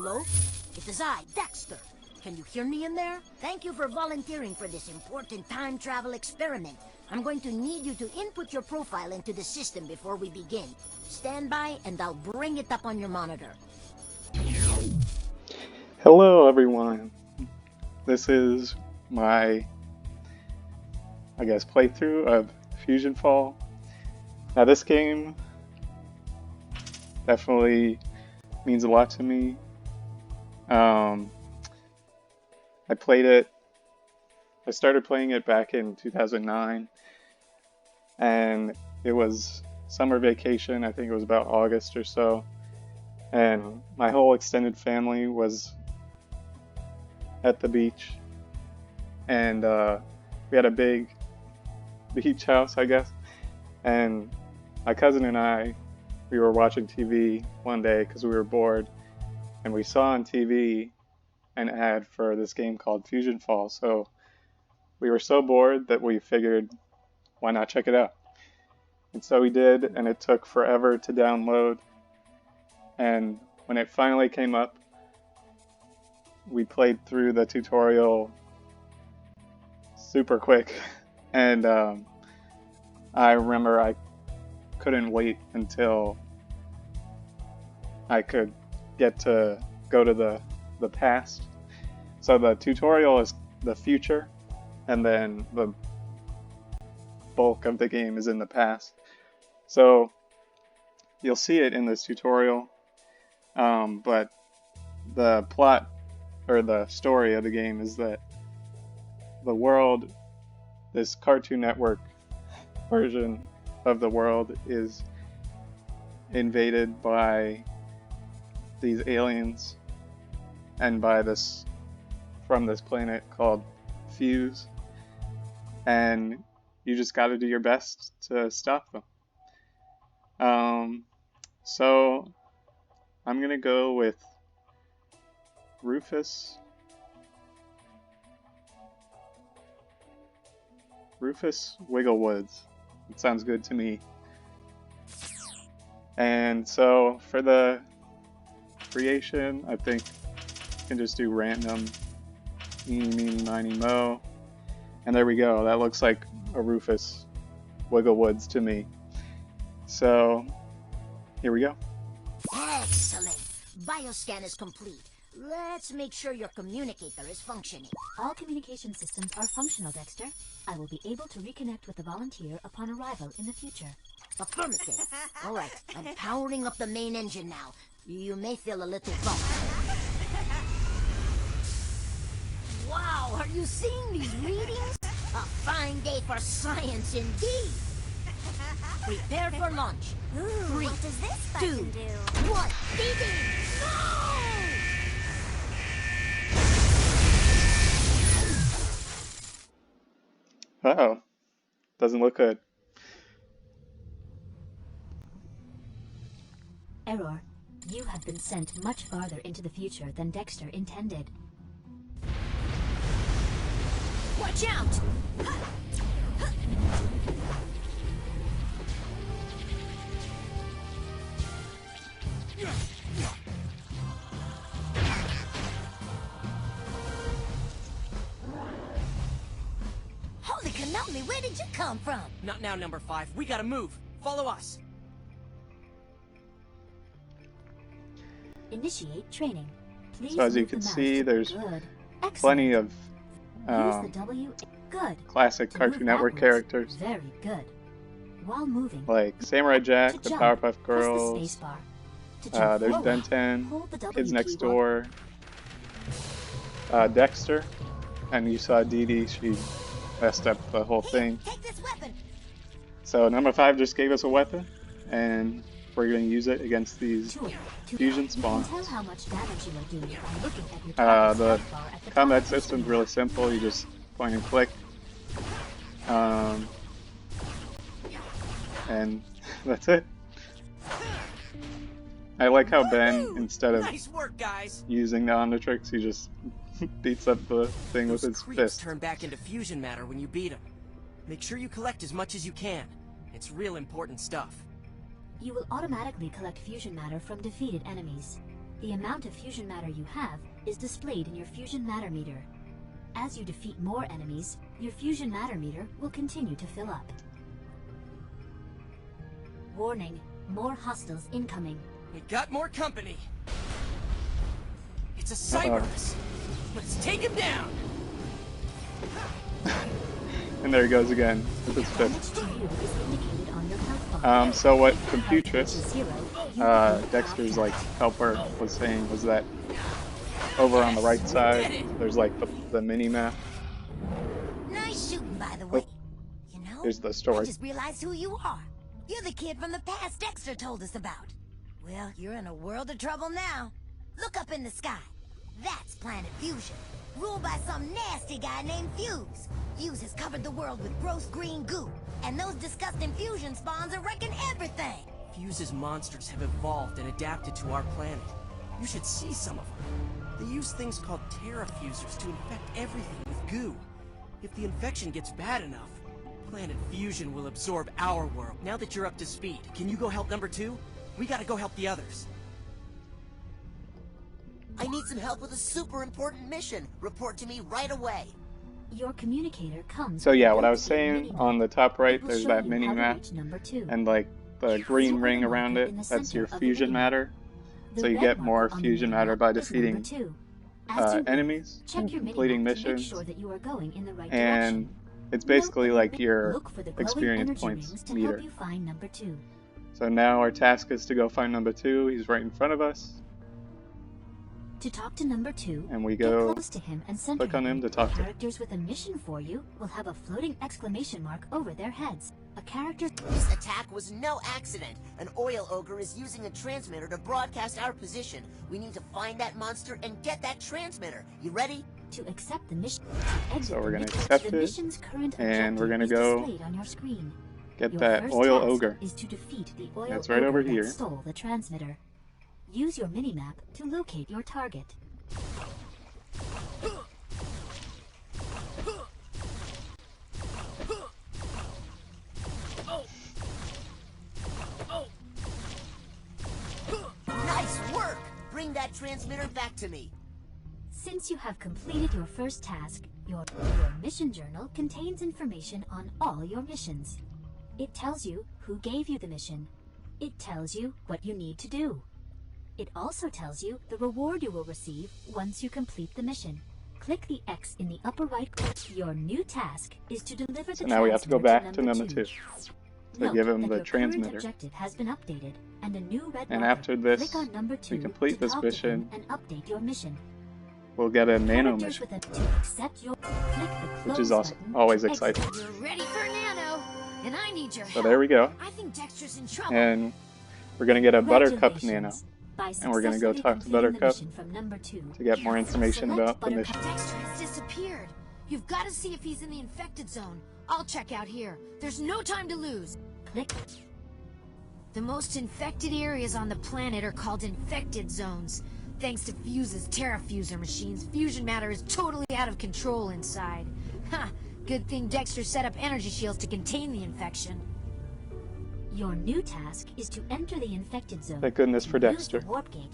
Hello? It is I, Dexter. Can you hear me in there? Thank you for volunteering for this important time travel experiment. I'm going to need you to input your profile into the system before we begin. Stand by and I'll bring it up on your monitor. Hello everyone. This is my, playthrough of FusionFall. Now this game definitely means a lot to me. I started playing it back in 2009, and it was summer vacation. I think it was about August or so, and my whole extended family was at the beach, and we had a big beach house, I guess, and my cousin and I, we were watching TV one day because we were bored, and we saw on TV an ad for this game called FusionFall. So we were so bored that we figured, why not check it out? And so we did, and it took forever to download. And when it finally came up, we played through the tutorial super quick. And I remember I couldn't wait until I could get to go to the past. So the tutorial is the future, and then the bulk of the game is in the past. So you'll see it in this tutorial, but the plot or the story of the game is that the world, this Cartoon Network version of the world, is invaded by these aliens and by this from this planet called Fuse, and you just got to do your best to stop them. So I'm gonna go with Rufus Wigglewoods. It sounds good to me. And so for the creation, I think you can just do random eeny, meeny, miny, mo. And there we go. That looks like a Rufus Wigglewoods to me. So here we go. Excellent. Bioscan is complete. Let's make sure your communicator is functioning. All communication systems are functional, Dexter. I will be able to reconnect with the volunteer upon arrival in the future. Affirmative. All right, I'm powering up the main engine now. You may feel a little bump. Wow, are you seeing these readings? A fine day for science indeed. Prepare for launch. Ooh, 3, what does this 2, button do? 1, begin! No! Uh-oh. Doesn't look good. Error. You have been sent much farther into the future than Dexter intended. Watch out! Holy cannoli, where did you come from? Not now, number 5. We gotta move. Follow us. Initiate training. Please So as you move can the mouse see, to- there's Good. plenty of Use the W. Good. classic To Cartoon move Network backwards. characters Very good. While moving, like Samurai Jack, to the jump, Powerpuff press the Girls, spacebar. To jump there's forward, Ben 10, hold the W Kids Next key while- Door, Dexter, and you saw Dee Dee, she messed up the whole thing. Take this weapon! So number 5 just gave us a weapon, and we're going to use it against these Tool. fusion You can spawns. tell how much damage you are doing by looking at your The target's health bar at the combat top of the system's screen. really simple, you just point and click. And that's it. I like how Ben, instead of Nice work, guys. using the Omnitrix, he just beats up the thing with Those his creeps fist. turn back into fusion matter when you beat them. Make sure you collect as much as you can. It's real important stuff. You will automatically collect fusion matter from defeated enemies. The amount of fusion matter you have is displayed in your fusion matter meter. As you defeat more enemies, your fusion matter meter will continue to fill up. Warning, more hostiles incoming. We got more company. It's a Cyberus. Let's take him down. And there he goes again with his Damage fist. to you is indicated on your health bar. So what If Computress, it's 0, you will Dexter's like helper, was saying was that over on the right side, there's like the mini map. Nice shooting, by the way. You know, Here's the I story. just realized who you are. You're the kid from the past Dexter told us about. Well, you're in a world of trouble now. Look up in the sky. That's Planet Fusion, ruled by some nasty guy named Fuse. Fuse has covered the world with gross green goo, and those disgusting fusion spawns are wrecking everything. Fuse's monsters have evolved and adapted to our planet. You should see some of them. They use things called terrafusers to infect everything with goo. If the infection gets bad enough, Planet Fusion will absorb our world. Now that you're up to speed, can you go help number 2? We gotta go help the others. I need some help with a super important mission. Report to me right away. Your communicator comes. So yeah, with what I was built-in saying mini-map. on the top right, It will there's show that you mini how to map, reach number 2. and like the green Zero ring marker around in it, the that's center your of the fusion mini-map. matter. The So you red get marker more on the fusion mini-map matter by is number defeating 2. As you enemies check and your completing mini-map to make missions, sure that you are going in the right and direction. it's basically Note like that your look for the glowing experience energy points rings to meter. help you find number 2. So now our task is to go find number 2. He's right in front of us, To talk to number 2, and we get go close to him and center click on him to him. talk to him. Characters with a mission for you will have a floating exclamation mark over their heads. A character This attack was no accident. An oil ogre is using a transmitter to broadcast our position. We need to find that monster and get that transmitter. You ready? to accept the mission. To exit So we're the gonna mission, accept the it, mission's current and we're objective gonna is go displayed on your screen. Get Your that first oil task ogre. is to defeat the oil That's right ogre over that here. stole the transmitter. Use your minimap to locate your target. Nice work! Bring that transmitter back to me. Since you have completed your first task, your mission journal contains information on all your missions. It tells you who gave you the mission. It tells you what you need to do. It also tells you the reward you will receive once you complete the mission. Click the X in the upper right corner. Your new task is to deliver So the now we have to go transmitter back to number 2. So Note give him that the your current transmitter. objective has been updated, and a new red And marker. after this, Click on number 2 we complete to this talk to him mission. and update your mission. We'll get a nano Characters mission, with a, to accept your click the which is close also button always to exit. exciting. You're ready for Nano, and I need your So help. there we go. I think Dexter's in trouble. And we're gonna get a Buttercup Nano Congratulations. By and we're gonna go successfully talk to completing the Buttercup mission from number 2, to get more information select about the Buttercup. mission. Dexter has disappeared. You've got to see if he's in the infected zone. I'll check out here. There's no time to lose. Click. The most infected areas on the planet are called infected zones. Thanks to Fuse's terrafuser machines, fusion matter is totally out of control inside. Ha! Good thing Dexter set up energy shields to contain the infection. Your new task is to enter the infected zone. Thank goodness for Use Dexter. the warp gate.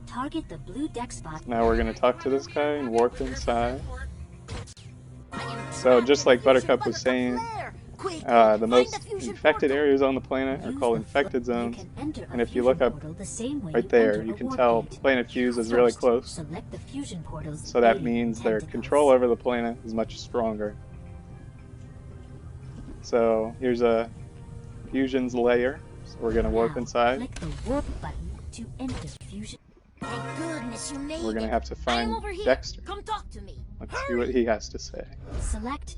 Target the blue deck spot. Now we're gonna talk to this guy and warp inside. So just like Buttercup was saying, the most infected areas on the planet are Use called the infected float. zones. You can enter a And if you fusion look up portal the same way right you there, enter you a can warp tell gate. Planet Fuse is really First, close. select the fusion portals. So that alien means their tentacles. control over the planet is much stronger. So here's a fusion's layer. So we're gonna warp Now, inside. Click the warp button to enter fusion. Thank goodness you made We're gonna it. have to I'm find over here. Dexter. Come talk to me. Let's see what he has to say. Select.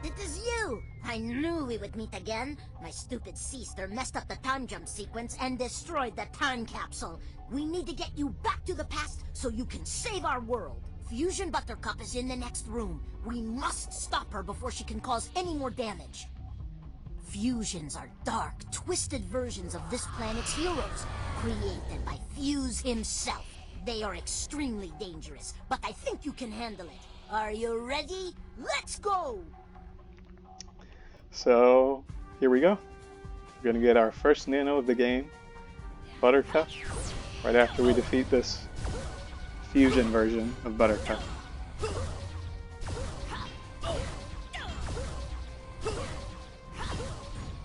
It is you! I knew we would meet again. My stupid Seaster messed up the time jump sequence and destroyed the time capsule. We need to get you back to the past so you can save our world. Fusion Buttercup is in the next room. We must stop her before she can cause any more damage. Fusions are dark, twisted versions of this planet's heroes, created by Fuse himself. They are extremely dangerous, but I think you can handle it. Are you ready? Let's go! So here we go. We're gonna get our first nano of the game, Buttercup. right after we defeat this fusion version of Buttercup.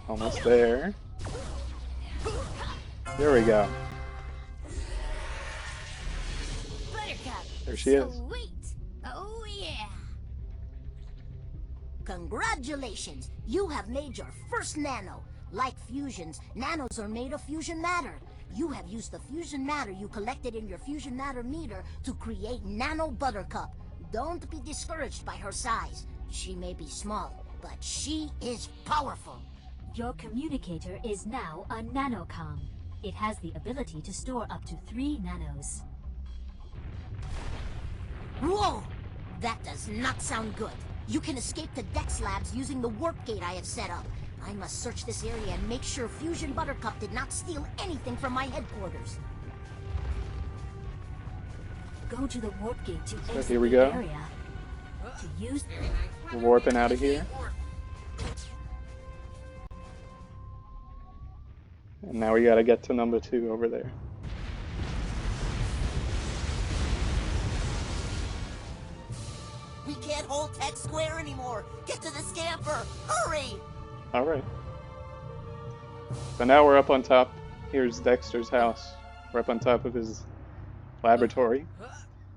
Almost there. There we go. Buttercup. There she is. Sweet. Oh yeah. Congratulations! You have made your first nano. Like fusions, nanos are made of fusion matter. You have used the fusion matter you collected in your fusion matter meter to create Nano Buttercup. Don't be discouraged by her size. She may be small, but she is powerful. Your communicator is now a nanocom. It has the ability to store up to 3 nanos. Whoa! That does not sound good. You can escape to Dex Labs using the warp gate I have set up. I must search this area and make sure Fusion Buttercup did not steal anything from my headquarters. Go to the warp gate to exit here we the go. area. To use We're warping out of here. And now we gotta get to Numbuh Two over there. We can't hold Tech Square anymore. Get to the scamper. Hurry! Alright. So now we're up on top. Here's Dexter's house. We're up on top of his laboratory.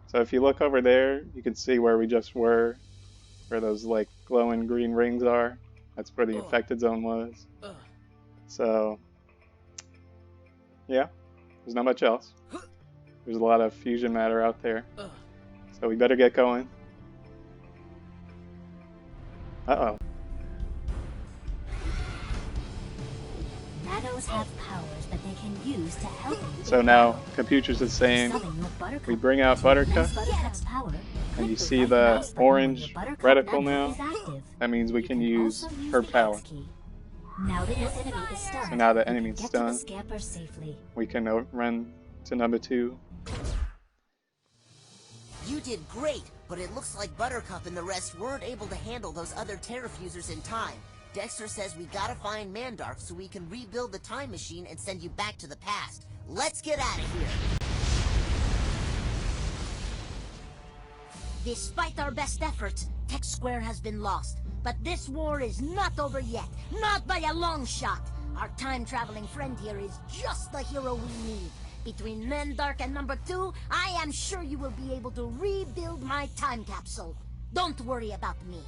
So if you look over there, you can see where we just were, where those like glowing green rings are. That's where the infected zone was. So, yeah, there's not much else. There's a lot of fusion matter out there. So we better get going. Uh-oh. nanos have powers that they can use to help you. So now Computers is saying Summon your Buttercup. we bring out Buttercup, Buttercup's power. and you Click see right the mouse button when orange your Buttercup reticle Nano now. is active. That means we You can use also use her the power. X key. Now that your enemy is stunned, So now the you can enemy's get to the stunned. scamper safely. We can run to Numbuh Two. You did great, but it looks like Buttercup and the rest weren't able to handle those other terrafusers in time. Dexter says we gotta find Mandark so we can rebuild the time machine and send you back to the past. Let's get out of here. Despite our best efforts, Tech Square has been lost. But this war is not over yet. Not by a long shot. Our time-traveling friend here is just the hero we need. Between Mandark and Numbuh Two, I am sure you will be able to rebuild my time capsule. Don't worry about me.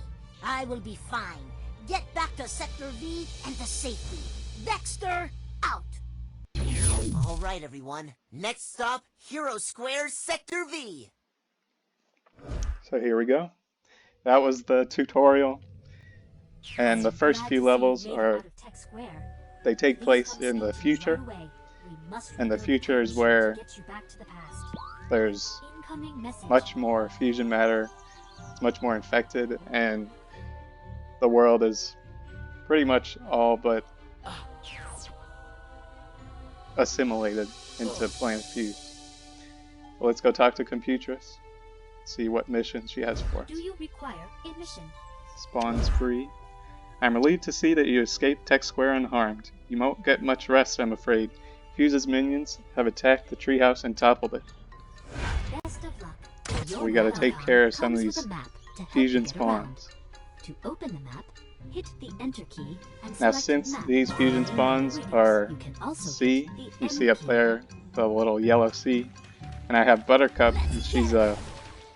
I will be fine. Get back to Sector V and to safety. Dexter, out! All right, everyone. Next stop, Hero Square, Sector V. So here we go. That was the tutorial. And the first few levels are, they take place in the future. And the future is where there's much more fusion matter, it's much more infected, and the world is pretty much all but assimilated into Planet Fuse. Well, let's go talk to Computress, see what mission she has for us. Do you require a mission? Spawns free. I'm relieved to see that you escaped Tech Square unharmed. You won't get much rest, I'm afraid. Fuse's minions have attacked the treehouse and toppled it. Best of luck. So Your we gotta take nanocom care of some of comes with these a map to help fusion you get around. spawns. To open the map, hit the Enter key and Now select since map. these fusion spawns are You can also C, hit the you N see up key. there the little yellow C, and I have Buttercup and she's a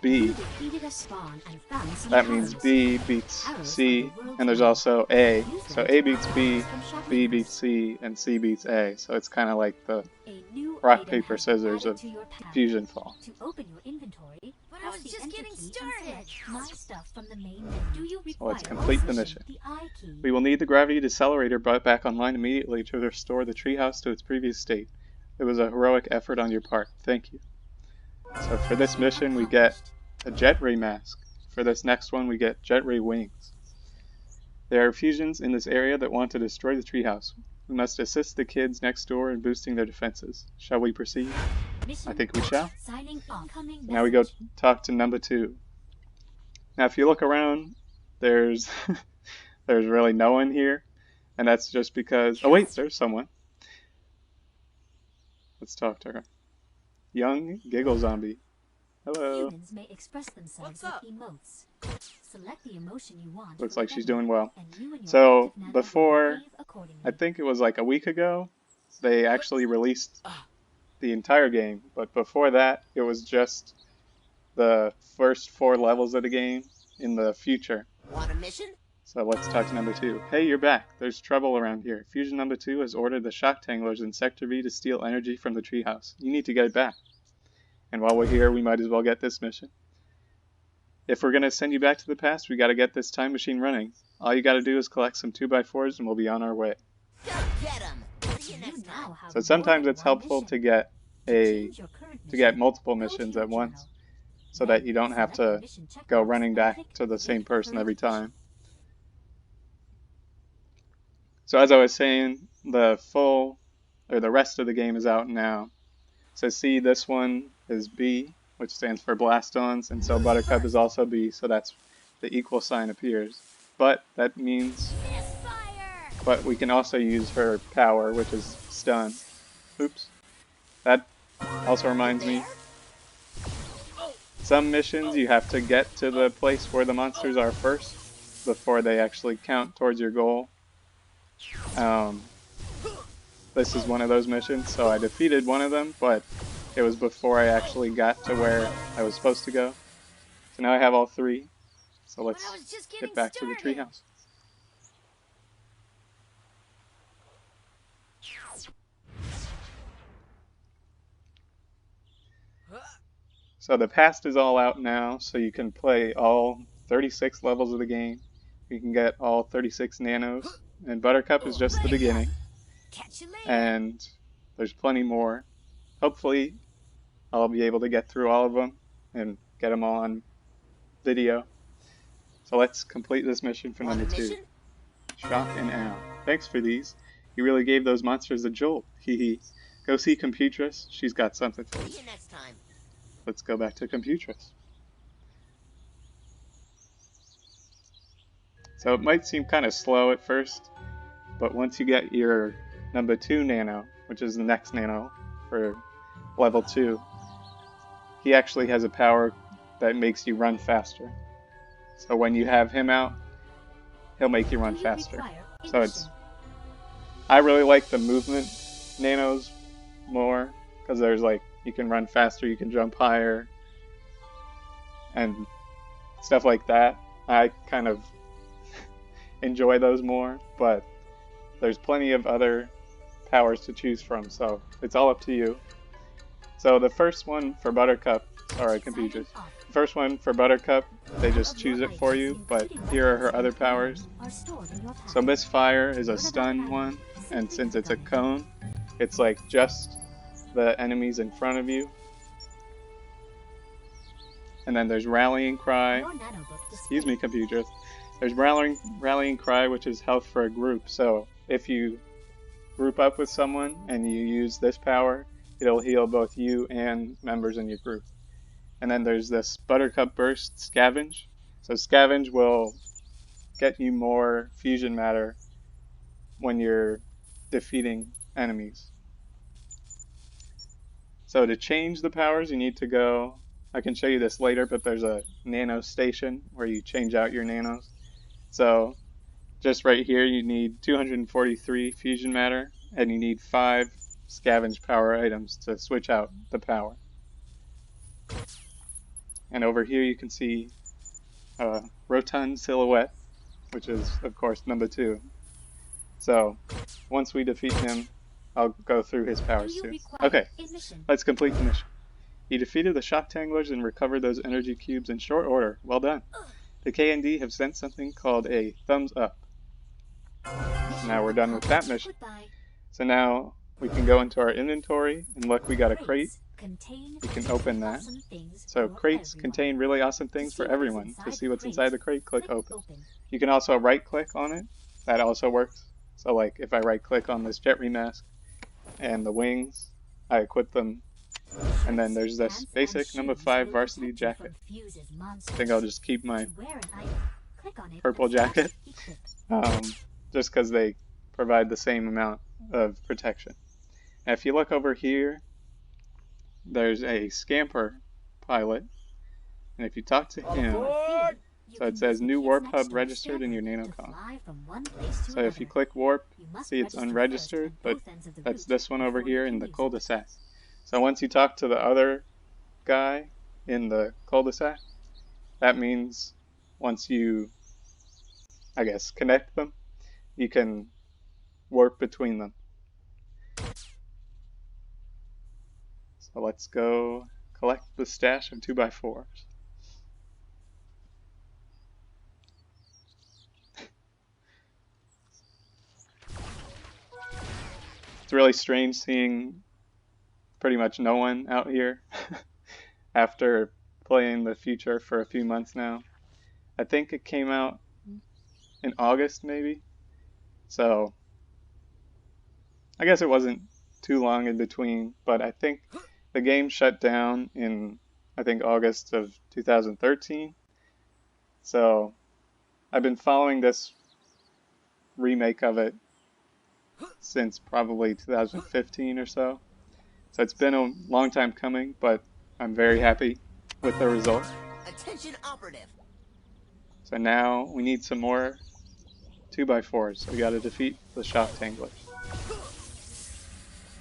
B. You defeated a spawn and found some That means arrows. B beats C, and there's also A. So A beats B, B beats C, and C beats A. So it's kind of like the A new rock, item paper, has been scissors added of to your pack. FusionFall. To open your inventory, But I press was the just Enter getting key and started. select My stuff from the main menu. Do you require let's complete the also mission. The I key? We will need the gravity decelerator brought back online immediately to restore the treehouse to its previous state. It was a heroic effort on your part. Thank you. So for this mission we get a jet ray mask. For this next one we get jet ray wings. There are fusions in this area that want to destroy the treehouse. We must assist the kids next door in boosting their defenses. Shall we proceed? Mission I think we shall. Signing off. Incoming Now we go message. talk to Numbuh Two. Now if you look around, there's there's really no one here. And that's just because... Oh wait, there's someone. Let's talk to her. young giggle zombie. Hello. Humans may express themselves with emotes. Select the emotion you want. Looks from like the she's menu, doing well. and you and your So active nano will before, behave accordingly. I think it was like a week ago, they actually released the entire game. But before that, it was just the first 4 levels of the game in the future. Want a mission? So let's talk to number 2. Hey, you're back. There's trouble around here. Fusion number 2 has ordered the shock tanglers in Sector V to steal energy from the treehouse. You need to get it back. And while we're here, we might as well get this mission. If we're going to send you back to the past, we got to get this time machine running. All you got to do is collect some 2x4s and we'll be on our way. Go get 'em! See you next time. So sometimes it's helpful to get multiple missions at once, so that you don't have to go running back to the same person every time. So as I was saying, the rest of the game is out now. So see, this one is B, which stands for Blastons, and so Buttercup is also B, so that's the equal sign appears. But that means, but we can also use her power, which is stun. Oops. That also reminds me, some missions you have to get to the place where the monsters are first before they actually count towards your goal. This is one of those missions, so I defeated one of them, but it was before I actually got to where I was supposed to go. So now I have all 3, so let's get back to the treehouse. So the past is all out now, so you can play all 36 levels of the game. You can get all 36 nanos, and Buttercup is just the beginning. And there's plenty more. Hopefully, I'll be able to get through all of them and get them all on video. So let's complete this mission for number 2. Shock and Ow. Thanks for these. You really gave those monsters a jolt. Hee. Go see Computress. She's got something for you. See you next time. Let's go back to Computress. So it might seem kind of slow at first, but once you get your Numbuh Two Nano, which is the next nano for level 2, he actually has a power that makes you run faster. So when you have him out, he'll make you run faster. So I really like the movement nanos more, because there's like, you can run faster, you can jump higher, and stuff like that. I kind of enjoy those more, but there's plenty of other powers to choose from, so it's all up to you. So the first one for Buttercup, sorry, Computers. The first one for Buttercup, they just choose it for you, but here are her other powers. So Misfire is a stun one, and since it's a cone, it's like just the enemies in front of you. And then there's Rallying Cry. Excuse me, Computers. There's Rallying Cry, which is health for a group. So if you group up with someone and you use this power, it'll heal both you and members in your group. And then there's this Buttercup Burst Scavenge. So Scavenge will get you more fusion matter when you're defeating enemies. So to change the powers, you need to go, I can show you this later, but there's a nano station where you change out your nanos. So just right here, you need 243 fusion matter, and you need 5 scavenge power items to switch out the power. And over here you can see a Rotund Silhouette, which is, of course, Numbuh 2. So once we defeat him, I'll go through his powers too. Okay, let's complete the mission. You defeated the shock tanglers and recovered those energy cubes in short order. Well done. The KND have sent something called a thumbs up. Now we're done with that mission. So now we can go into our inventory and look, we got a crate. We can open that. So crates contain really awesome things for everyone. To see what's inside the crate, click open. You can also right click on it. That also works. So like if I right click on this jet remask and the wings, I equip them. And then there's this basic number 5 varsity jacket. I think I'll just keep my purple jacket, just because they provide the same amount of protection. And if you look over here, there's a scamper pilot, and if you talk to him, so it says new warp hub registered in your nanocom. So if you click warp, see it's unregistered, but that's this one over here in the cul-de-sac. So once you talk to the other guy in the cul-de-sac, that means once you, I guess, connect them, you can warp between them. So let's go collect the stash of 2x4s. It's really strange seeing pretty much no one out here after playing the future for a few months now. I think it came out in August maybe, so I guess it wasn't too long in between, but I think the game shut down in, I think, August of 2013. So I've been following this remake of it since probably 2015 or so. So it's been a long time coming, but I'm very happy with the result. Attention operative. So now we need some more 2x4s. So we got to defeat the shock tanglers.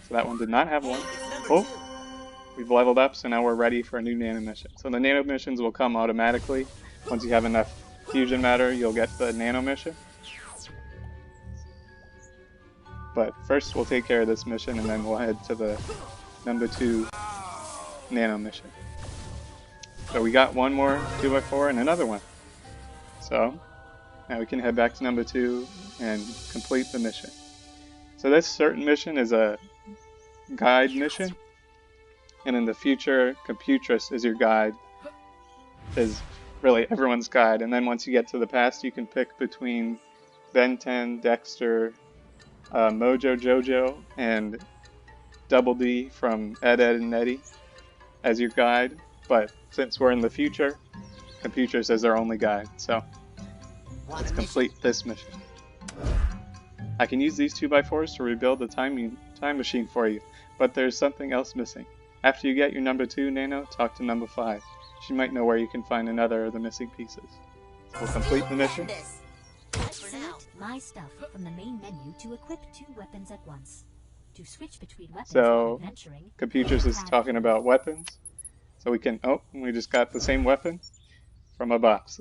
So that one did not have one. Oh, we've leveled up, so now we're ready for a new nano mission. So the nano missions will come automatically. Once you have enough fusion matter, you'll get the nano mission. But first we'll take care of this mission, and then we'll head to the Numbuh Two Nano mission. So we got one more 2x4 and another one. So now we can head back to Numbuh Two and complete the mission. So this certain mission is a guide mission, and in the future, Computress is your guide, is really everyone's guide. And then once you get to the past, you can pick between Ben 10, Dexter, Mojo Jojo, and Double D from Ed, Ed, and Eddie as your guide. But since we're in the future, Computress is our only guide. So let's complete this mission. I can use these 2x4s to rebuild the time machine for you, but there's something else missing. After you get your Numbuh Two Nano, talk to Numbuh 5. She might know where you can find another of the missing pieces. So we'll complete the mission. Select My Stuff from the main menu to equip 2 weapons at once. To switch between weapons So, while adventuring, Computress is talking about weapons. So we can, oh, we just got the same weapon from a box.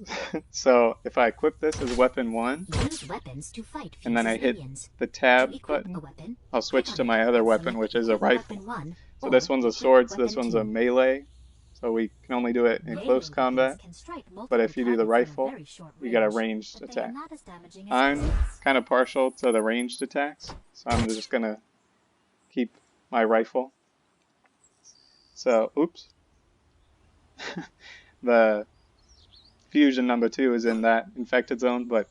So if I equip this as weapon 1, use weapons to fight and then I hit minions. the tab To equip button, a weapon, I'll switch click to on my it. other weapon, Select which is a equip rifle. weapon 1, So or this one's a equip sword, so weapon this one's 2. a melee. So we can only do it in Melee close weapons combat. can strike But if multiple you do the targets in a rifle, very short you get a range, ranged but they are attack. not as damaging as I'm pistols. kind of partial to the ranged attacks, so I'm just gonna keep my rifle. So, oops. The fusion Numbuh Two is in that infected zone, but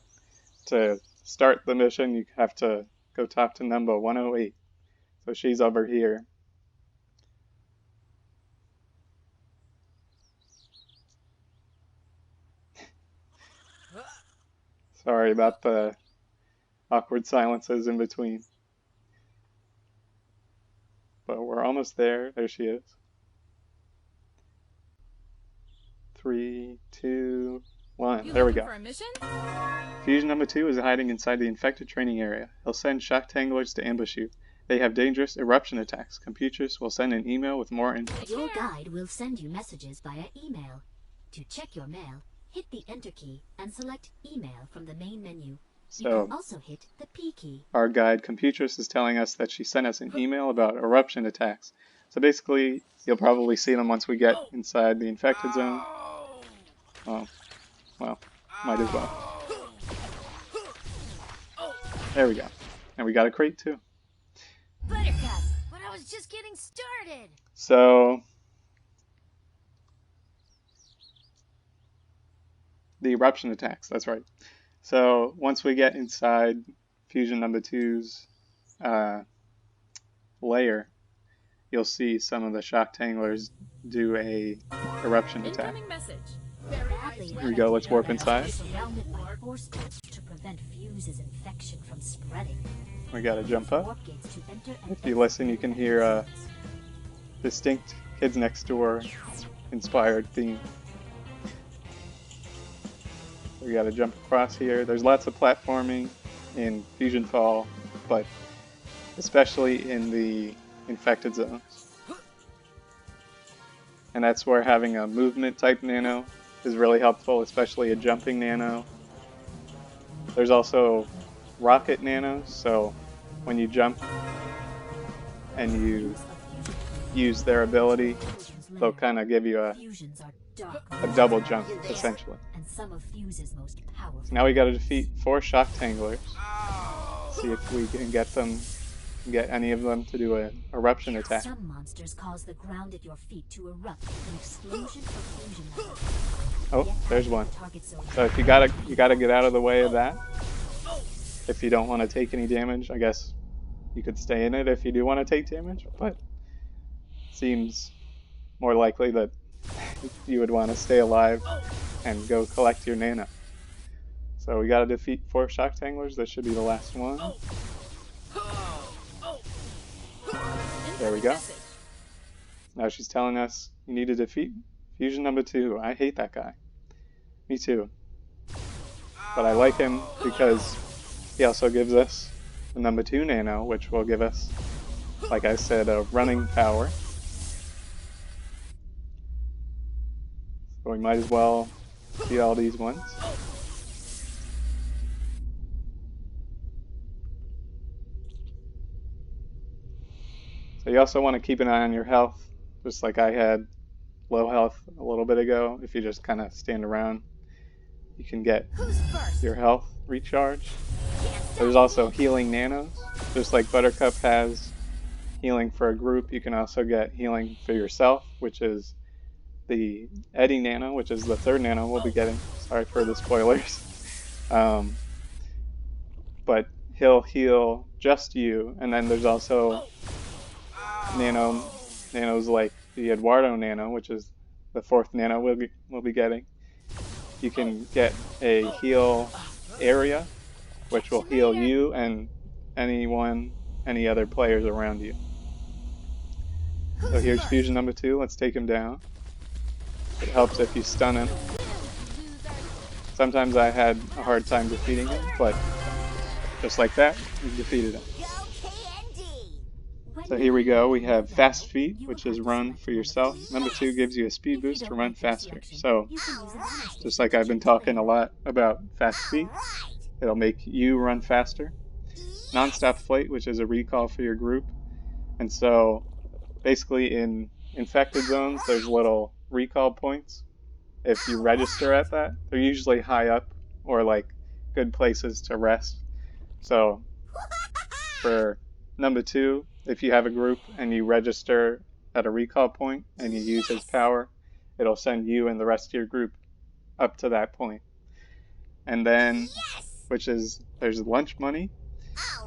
to start the mission, you have to go talk to Numbuh 108. So she's over here. Sorry about the awkward silences in between. But we're almost there. There she is. 3, 2, 1. There we go. For a mission? Fusion Numbuh Two is hiding inside the infected training area. He'll send shock tanglers to ambush you. They have dangerous eruption attacks. Computress will send an email with more info. Your guide will send you messages via email. To check your mail, hit the Enter key and select Email from the main menu. You So, can also hit the P key. our guide, Computress, is telling us that she sent us an email about eruption attacks. So basically, you'll probably see them once we get inside the infected zone. Oh, well, might as well. There we go. And we got a crate too. Buttercup, but I was just getting started. So, the eruption attacks, that's right. So, once we get inside Fusion Numbuh Two's layer, you'll see some of the shock tanglers do a eruption attack. Incoming message. Here we go, let's warp inside. Surrounded by force fields to prevent Fuse's infection from spreading. We gotta jump up. Warp gates to enter and If you listen, you can hear a distinct Kids Next Door inspired theme. We gotta jump across here. There's lots of platforming in FusionFall, but especially in the infected zones. And that's where having a movement type nano is really helpful, especially a jumping nano. There's also rocket nanos, so when you jump and you use their ability, they'll kind of give you a double jump, essentially. Some of Fuse's most powerful. So now we gotta defeat 4 shock tanglers. See if we can get any of them to do an eruption attack. Some monsters cause the ground at your feet to erupt with an explosion of fusion matter. Oh, there's one. So if you gotta get out of the way of that. If you don't want to take any damage, I guess you could stay in it if you do want to take damage, but seems more likely that you would want to stay alive and go collect your nano. So we gotta defeat 4 shock tanglers. This should be the last one. There we go. Now she's telling us you need to defeat Fusion number 2. I hate that guy. Me too. But I like him because he also gives us the Numbuh Two Nano, which will give us, like I said, a running power. So we might as well beat all these ones. So you also want to keep an eye on your health, just like I had low health a little bit ago. If you just kind of stand around, you can get your health recharged. There's also healing nanos. Just like Buttercup has healing for a group, you can also get healing for yourself, which is the Eddie Nano, which is the 3rd nano we'll be getting. Sorry for the spoilers. But he'll heal just you, and then there's also nanos like the Eduardo Nano, which is the 4th nano we'll be getting. You can get a heal area, which will heal you and any other players around you. So here's Fusion number 2. Let's take him down. It helps if you stun him. Sometimes I had a hard time defeating him, but just like that, we defeated him. So here we go. We have Fast Feet, which is run for yourself. Number 2 gives you a speed boost to run faster. So just like I've been talking a lot about Fast Feet, it'll make you run faster. Non-stop flight, which is a recall for your group. And so basically in infected zones, there's little recall points. If you register at that, they're usually high up or like good places to rest. So for number 2, if you have a group and you register at a recall point and you use his power, it'll send you and the rest of your group up to that point. And then, there's lunch money.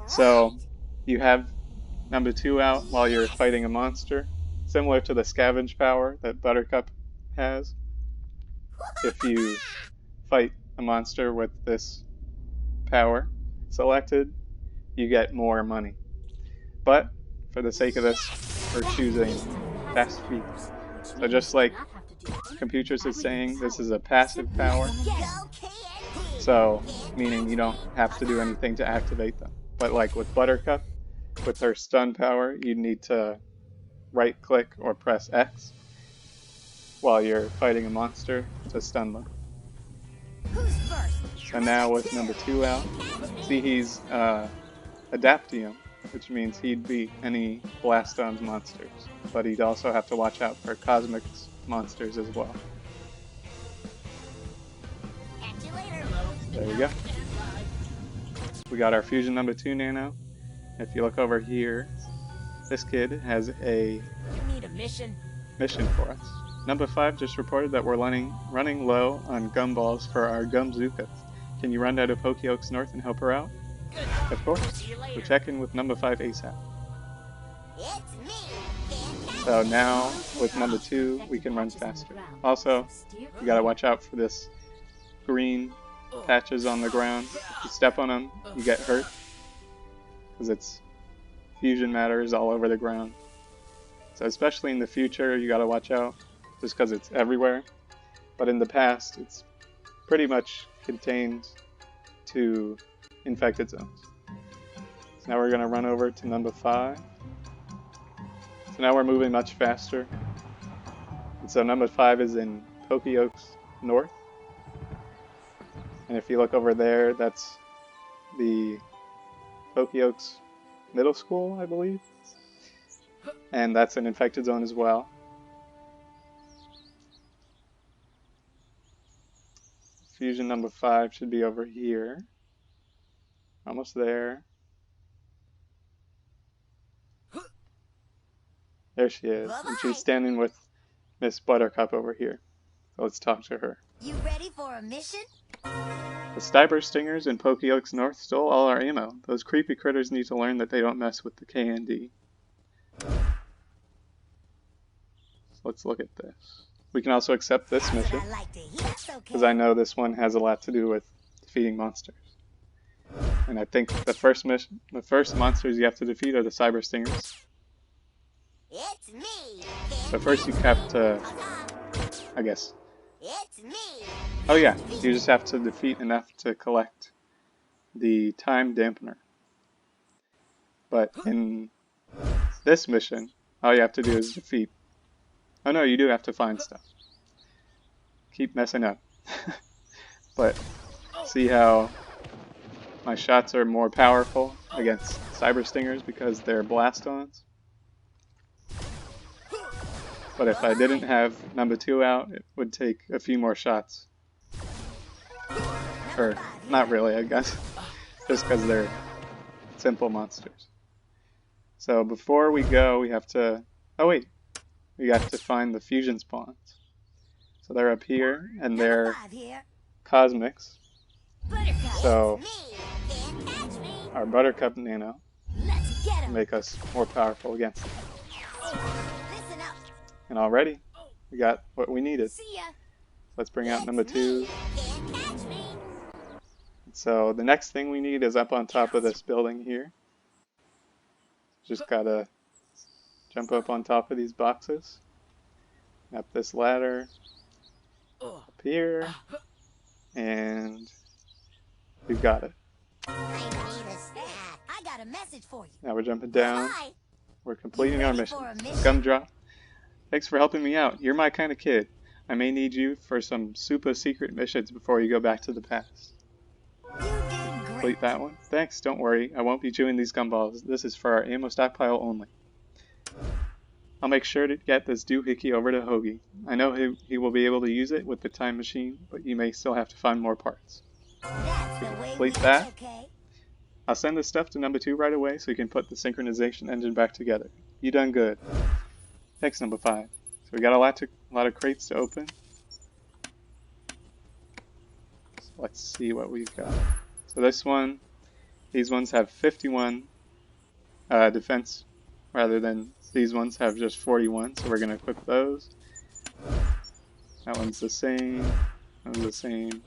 So you have number 2 out while you're fighting a monster, similar to the scavenge power that Buttercup has. If you fight a monster with this power selected, you get more money. But for the sake of this, we're choosing Fast Feet. So just like Computers is saying, this is a passive power. So, meaning you don't have to do anything to activate them. But like with Buttercup, with her stun power, you need to right click or press X while you're fighting a monster to stun them. And now with number 2 out, see he's Adaptium, which means he'd beat any Blastons monsters, but he'd also have to watch out for Cosmix monsters as well. There we go. We got our Fusion number 2 Nano. If you look over here, this kid has a mission for us. Number 5 just reported that we're running low on gumballs for our Gumzookas. Can you run down to Pokeoaks North and help her out? Of course. We're checking with number 5 ASAP. So now, with number 2, we can run faster. Also, you gotta watch out for this green patches on the ground. If you step on them, you get hurt, because it's fusion matter is all over the ground. So especially in the future, you gotta watch out, just because it's everywhere. But in the past, it's pretty much contained to infected zones. So now we're gonna run over to Numbuh 5. So now we're moving much faster. And so Numbuh 5 is in Oaks North. And if you look over there, that's the Oaks Middle School, I believe. And that's an infected zone as well. Fusion Numbuh 5 should be over here. Almost there. There she is. And she's standing with Miss Buttercup over here. So let's talk to her. You ready for a mission? The Styber Stingers in Oaks North stole all our ammo. Those creepy critters need to learn that they don't mess with the KND. So let's look at this. We can also accept this mission, because I know this one has a lot to do with defeating monsters. And I think the first monsters you have to defeat are the Cyber Stingers. It's me. But first you have to, I guess. It's me. Oh yeah, you just have to defeat enough to collect the time dampener. But in this mission, all you have to do is defeat. Oh no, you do have to find stuff. Keep messing up. But see how my shots are more powerful against Cyber Stingers because they're Blastons? But if I didn't have Numbuh 2 out, it would take a few more shots. Or, not really, I guess. Just because they're simple monsters. So before we go, we have to... Oh wait! We have to find the fusion spawns. So they're up here, and they're cosmics. So our Buttercup Nano will make us more powerful against them. And already, we got what we needed. Let's bring out Numbuh 2. So the next thing we need is up on top of this building here. Just gotta jump up on top of these boxes. Up this ladder. Up here. And we've got it. I got a message for you. Now we're jumping down. We're completing our mission. Gumdrop. Thanks for helping me out. You're my kind of kid. I may need you for some super secret missions before you go back to the past. Complete that one. Thanks, don't worry. I won't be chewing these gumballs. This is for our ammo stockpile only. I'll make sure to get this doohickey over to Hoagie. I know he will be able to use it with the time machine, but you may still have to find more parts. Complete that. I'll send this stuff to Numbuh 2 right away so you can put the synchronization engine back together. You done good. Thanks, Numbuh 5. So we got a lot of crates to open. So let's see what we've got. So this one, these ones have 51 defense, rather than these ones have just 41. So we're gonna equip those. That one's the same. That one's the same.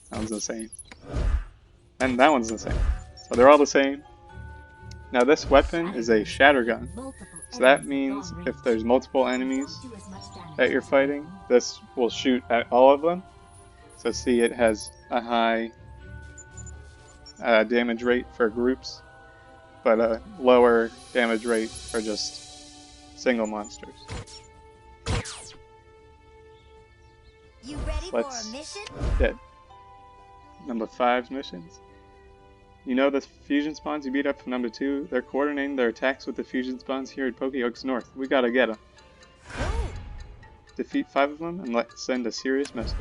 That one's the same. And that one's the same. So they're all the same. Now this weapon is a shatter gun. So that means if there's multiple enemies that you're fighting, this will shoot at all of them. So see, it has a high damage rate for groups, but a lower damage rate for just single monsters. You ready for a mission? Get Numbuh 5's missions. You know the fusion spawns you beat up from Numbuh 2? They're coordinating their attacks with the fusion spawns here at Oaks North. We gotta get them. Defeat 5 of them and let's send a serious message.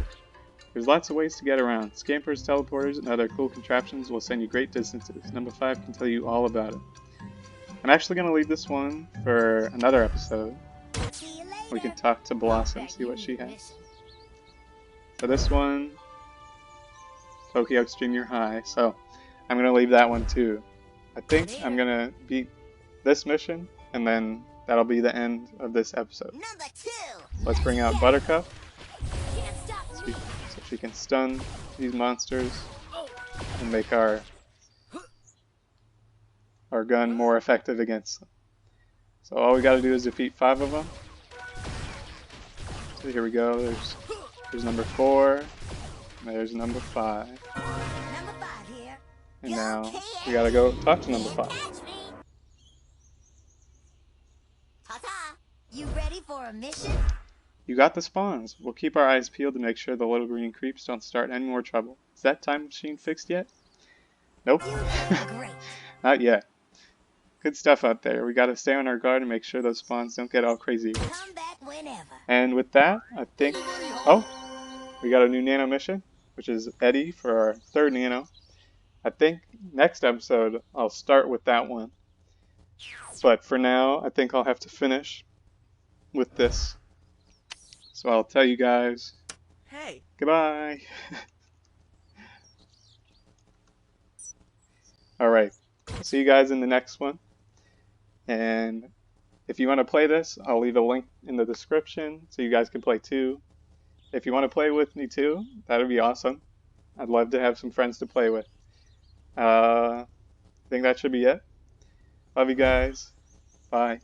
There's lots of ways to get around. Scampers, teleporters, and other cool contraptions will send you great distances. Numbuh 5 can tell you all about it. I'm actually gonna leave this one for another episode. We can talk to Blossom, see what she has. So this one, Oaks Junior High, so I'm going to leave that one too. I think I'm going to beat this mission, and then that'll be the end of this episode. Let's bring out Buttercup, so she can stun these monsters and make our gun more effective against them. So all we gotta do is defeat 5 of them. So here we go. There's number 4. And there's number 5. Number 5 here. And now we gotta go talk to number 5. Ta-ta! You ready for a mission? You got the spawns. We'll keep our eyes peeled to make sure the little green creeps don't start any more trouble. Is that time machine fixed yet? Nope. You did great. Not yet. Good stuff out there. We gotta stay on our guard and make sure those spawns don't get all crazy. Come back whenever. And with that, I think... Oh! We got a new Nano mission, which is Eddie for our 3rd Nano. I think next episode I'll start with that one. But for now, I think I'll have to finish with this. So I'll tell you guys, Hey, goodbye. Alright, see you guys in the next one. And if you want to play this, I'll leave a link in the description so you guys can play too. If you want to play with me too, that would be awesome. I'd love to have some friends to play with. I think that should be it. Love you guys. Bye.